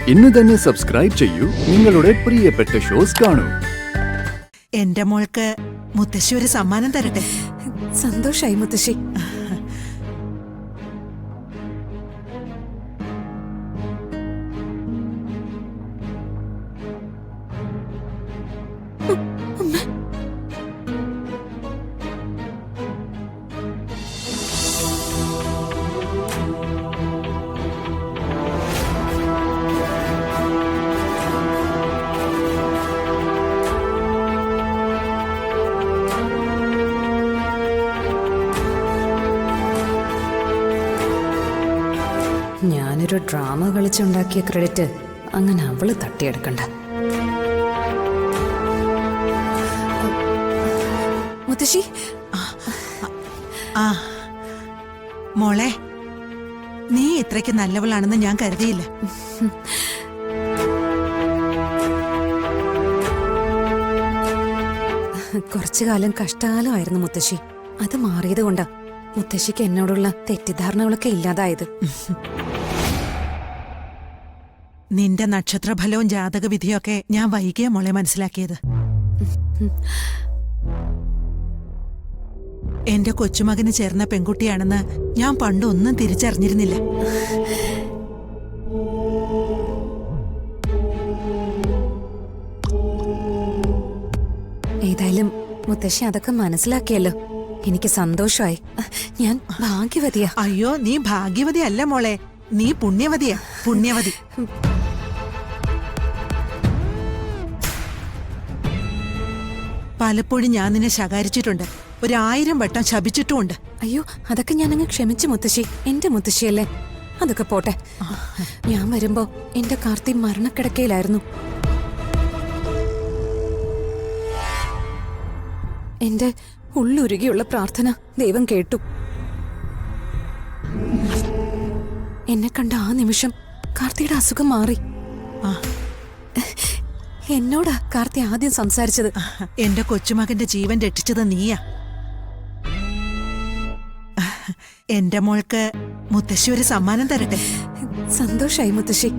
ഇന്ന് തന്നെ സബ്സ്ക്രൈബ് ചെയ്യൂ, നിങ്ങളുടെ പ്രിയപ്പെട്ട ഷോസ് കാണൂ. എന്റെ മോൾക്ക് മുത്തശ്ശി ഒരു സമ്മാനം തരട്ടെ. സന്തോഷായി മുത്തശ്ശി. ഞാനൊരു ഡ്രാമ കളിച്ചുണ്ടാക്കിയ ക്രെഡിറ്റ് അങ്ങനെ അവള് തട്ടിയെടുക്കണ്ട. മുത്തശ്ശി. ആ മോളെ, നീ ഇത്രയ്ക്ക് നല്ലവളാണെന്ന് ഞാൻ കരുതിയില്ല. കുറച്ചു കാലം കഷ്ടകാലമായിരുന്നു മുത്തശ്ശി. അത് മാറിയത് കൊണ്ടാ മുത്തശ്ശിക്ക് എന്നോടുള്ള തെറ്റിദ്ധാരണകളൊക്കെ ഇല്ലാതായത്. നിന്റെ നക്ഷത്രഫലവും ജാതകവിധിയൊക്കെ ഞാൻ വൈകിയ മോളെ മനസ്സിലാക്കിയത്. എന്റെ കൊച്ചുമകന് ചേർന്ന പെൺകുട്ടിയാണെന്ന് ഞാൻ പണ്ടൊന്നും തിരിച്ചറിഞ്ഞിരുന്നില്ല. ഏതായാലും മുത്തശ്ശി അതൊക്കെ മനസ്സിലാക്കിയല്ലോ, എനിക്ക് സന്തോഷമായി. ഞാൻ ഭാഗ്യവതിയാ. അയ്യോ, നീ ഭാഗ്യവതി അല്ല മോളെ, നീ പുണ്യവതിയാ, പുണ്യവതി. പലപ്പോഴും ഞാൻ നിന്നെ ശകാരിച്ചിട്ടുണ്ട്, 1000 വട്ടം ശപിച്ചിട്ടുമുണ്ട്. അയ്യോ, അതൊക്കെ ഞാനങ്ങ് ക്ഷമിച്ചു മുത്തശ്ശി. എന്റെ മുത്തശ്ശിയല്ലേ, അതൊക്കെ പോട്ടെ. ഞാൻ വരുമ്പോ എന്റെ കാർത്തി മരണക്കിടക്കയിലായിരുന്നു. എന്റെ ഉള്ളുരുകിയുള്ള പ്രാർത്ഥന ദൈവം കേട്ടു. എന്നെ കണ്ട ആ നിമിഷം കാർത്തിയുടെ അസുഖം മാറി. എന്നോടാ കാർത്തി ആദ്യം സംസാരിച്ചത്. എന്റെ കൊച്ചുമകന്റെ ജീവൻ രക്ഷിച്ചത് നീയാ. എന്റെ മോൾക്ക് മുത്തശ്ശി ഒരു സമ്മാനം തരട്ടെ. സന്തോഷായി മുത്തശ്ശി.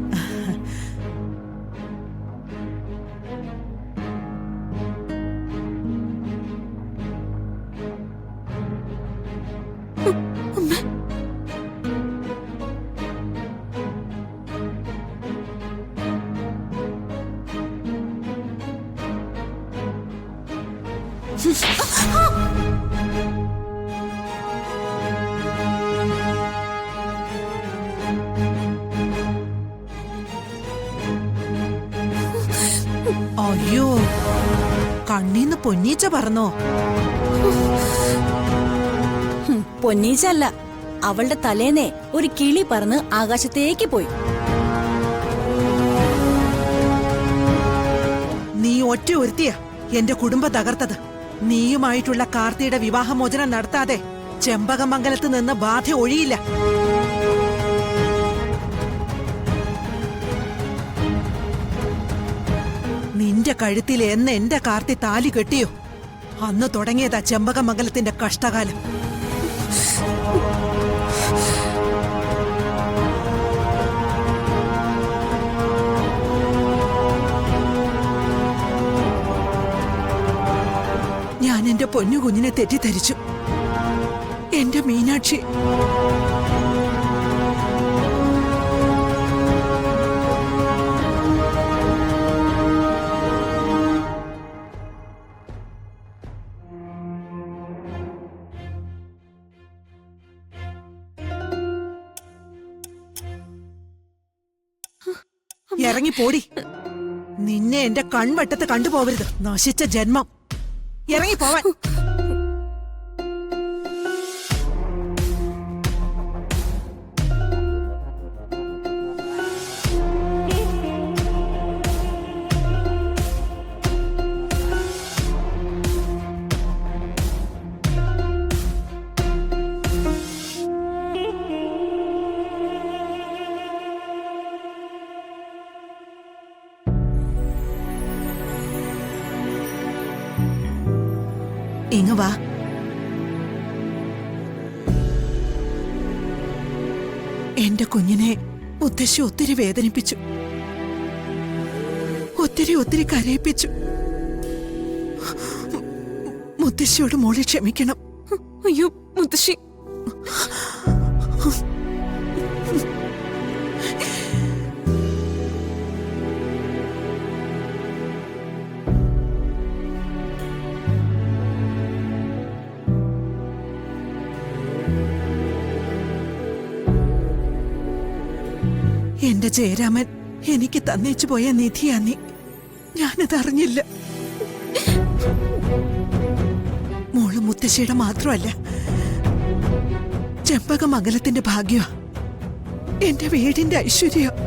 അയ്യോ, കണ്ണീന്ന് പൊന്നീച്ച പറന്നോ? പൊന്നീച്ചല്ല, അവളുടെ തലേന്നേ ഒരു കിളി പറന്ന് ആകാശത്തേക്ക് പോയി. നീ ഒറ്റ ഒരുത്തിയാ എന്റെ കുടുംബം തകർത്തത്. നീയുമായിട്ടുള്ള കാർത്തിയുടെ വിവാഹമോചനം നടത്താതെ ചെമ്പകമംഗലത്ത് നിന്ന് ബാധ ഒഴിയില്ല. നിന്റെ കഴുത്തിൽ എന്ന് എന്റെ കാർത്തി താലി കെട്ടിയോ അന്ന് തുടങ്ങിയതാ ചെമ്പകമംഗലത്തിന്റെ കഷ്ടകാലം. ഞാൻ എന്റെ പൊന്നു കുഞ്ഞിനെ തെറ്റിദ്ധരിച്ചു. എന്റെ മീനാക്ഷി. ഇറങ്ങിപ്പോടി. നിന്നെ എന്റെ കൺവട്ടത്ത് കണ്ടുപോകരുത്, നശിച്ച ജന്മം. ഇറങ്ങിപ്പോവാൻ. ഇങ്ങ് വാ. എന്റെ കുഞ്ഞിനെ മുത്തശ്ശി ഒത്തിരി വേദനിപ്പിച്ചു. ഒത്തിരി ഒത്തിരി കരയിപ്പിച്ചു. മുത്തശ്ശിയോട് മോളെ ക്ഷമിക്കണം. അയ്യോ മുത്തശ്ശി, എന്റെ ജയരാമൻ എനിക്ക് തന്നേച്ചു പോയ നിധിയാ നീ. ഞാനതറിഞ്ഞില്ല. മോള് മുത്തശ്ശിയുടെ മാത്രമല്ല, ചെമ്പകമംഗലത്തിന്റെ ഭാഗ്യ, എന്റെ വീടിന്റെ ഐശ്വര്യം.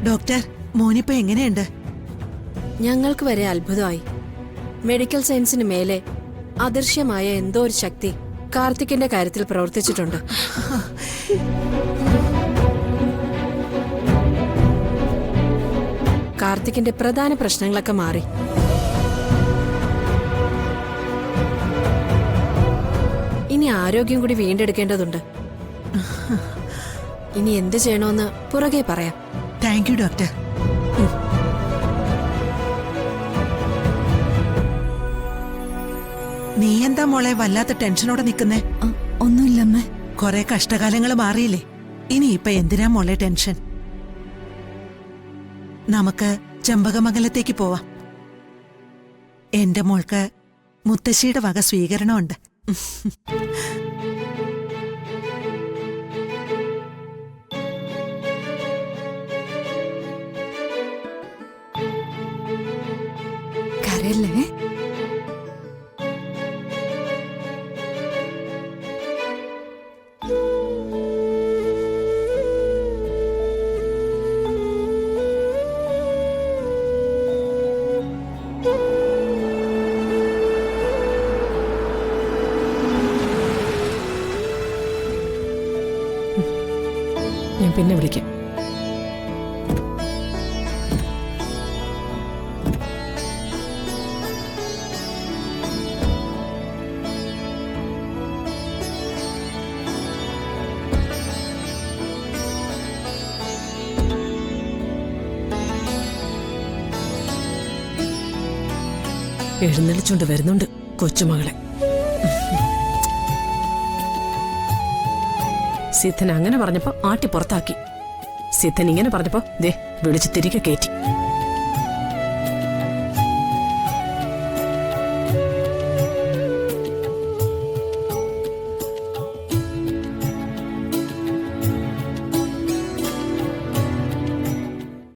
ഡോക്ടർ, മോനിപ്പോ എങ്ങനെയുണ്ട്? ഞങ്ങൾക്ക് വരെ അത്ഭുതമായി. മെഡിക്കൽ സയൻസിന് മേലെ അദൃശ്യമായ എന്തോ ഒരു ശക്തി കാർത്തിക്കിന്റെ കാര്യത്തിൽ പ്രവർത്തിച്ചിട്ടുണ്ട്. കാർത്തിക്കിന്റെ പ്രധാന പ്രശ്നങ്ങളൊക്കെ മാറി. ഇനി ആരോഗ്യം കൂടി വീണ്ടെടുക്കേണ്ടതുണ്ട്. ഇനി എന്ത് ചെയ്യണമെന്ന് പുറകെ പറയാം. Thank you doctor. നീ എന്താ മോളെ വല്ലാത്ത ടെൻഷനോടെ നിൽക്കുന്നേ? ഒന്നുമില്ലമ്മേ. കൊറേ കഷ്ടകാലങ്ങൾ മാറിയില്ലേ? ഇനി ഇപ്പൊ എന്തിനാ മോളെ ടെൻഷൻ? നമുക്ക് ചെമ്പകമംഗലത്തേക്ക് പോവാം. എന്റെ മോൾക്ക് മുത്തശ്ശിയുടെ വക സ്വീകരണമുണ്ട്. കരയല്ലേ? ഞാൻ പിന്നെ വിളിക്കാം. എഴുന്നള്ളിച്ചുകൊണ്ട് വരുന്നുണ്ട് കൊച്ചുമകളെ. സിദ്ധൻ അങ്ങനെ പറഞ്ഞപ്പോ ആട്ടി പുറത്താക്കി. സിദ്ധൻ ഇങ്ങനെ പറഞ്ഞപ്പോ ദേ വിളിച്ച് തിരികെ കയറ്റി.